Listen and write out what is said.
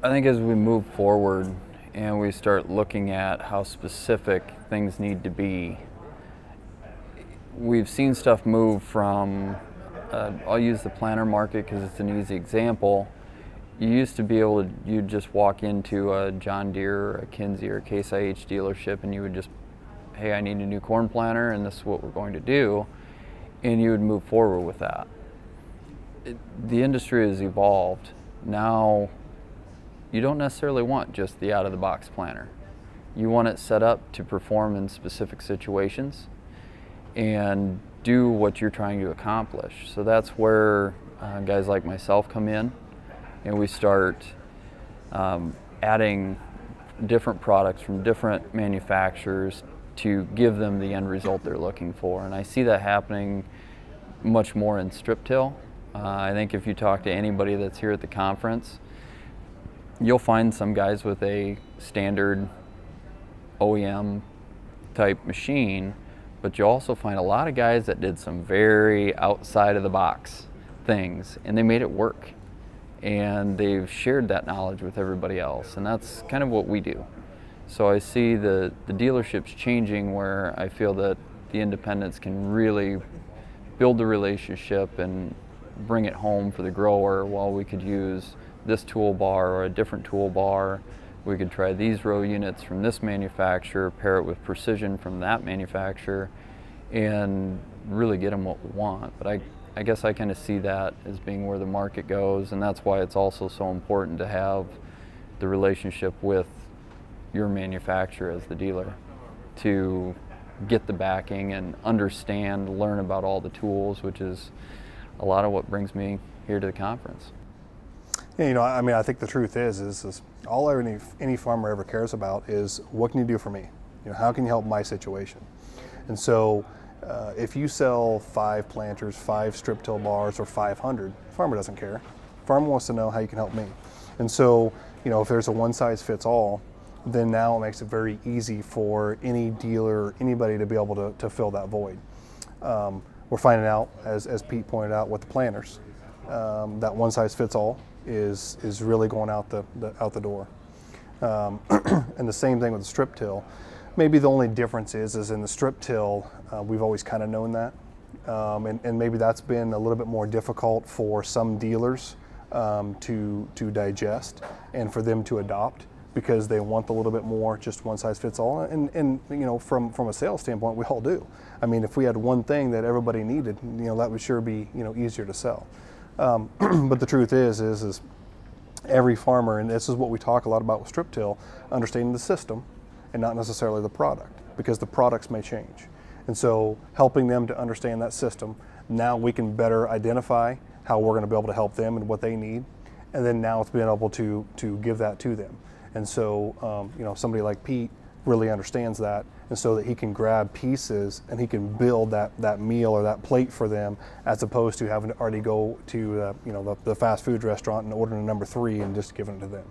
I think as we move forward and we start looking at how specific things need to be, we've seen stuff move from, I'll use the planter market because it's an easy example. You used to be able to, you'd just walk into a John Deere or a Kinsey or a Case IH dealership and you would just, hey, I need a new corn planter and this is what we're going to do, and you would move forward with that. The industry has evolved. Now, you don't necessarily want just the out-of-the-box planter. You want it set up to perform in specific situations and do what you're trying to accomplish. So that's where guys like myself come in, and we start adding different products from different manufacturers to give them the end result they're looking for. And I see that happening much more in strip till. I think if you talk to anybody that's here at the conference, you'll find some guys with a standard OEM type machine, but you'll also find a lot of guys that did some very outside of the box things and they made it work. And they've shared that knowledge with everybody else, and that's kind of what we do. So I see the dealerships changing where I feel that the independents can really build the relationship and bring it home for the grower, while we could use this toolbar or a different toolbar. We could try these row units from this manufacturer, pair it with precision from that manufacturer, and really get them what we want. But I guess I kind of see that as being where the market goes, and that's why it's also so important to have the relationship with your manufacturer as the dealer to get the backing and understand, learn about all the tools, which is a lot of what brings me here to the conference. Yeah, I mean, I think the truth is all any farmer ever cares about is, what can you do for me? How can you help my situation? And so if you sell 5 planters, 5 strip till bars, or 500, the farmer doesn't care. The farmer wants to know how you can help me. And so, if there's a one size fits all, then now it makes it very easy for any dealer, anybody to be able to fill that void. We're finding out, as Pete pointed out, with the planters, that one size fits all is really going out the door. And the same thing with the strip till. Maybe the only difference is in the strip till, we've always kind of known that, and maybe that's been a little bit more difficult for some dealers to digest and for them to adopt, because they want a little bit more just one size fits all. And from a sales standpoint, we all do. I mean, if we had one thing that everybody needed, that would sure be easier to sell. But the truth is every farmer, and this is what we talk a lot about with strip till, understanding the system and not necessarily the product, because the products may change. And so helping them to understand that system, now we can better identify how we're going to be able to help them and what they need, and then now it's being able to give that to them. And so somebody like Pete really understands that, and so that he can grab pieces and he can build that meal or that plate for them, as opposed to having to already go to the fast food restaurant and ordering a number 3 and just giving it to them.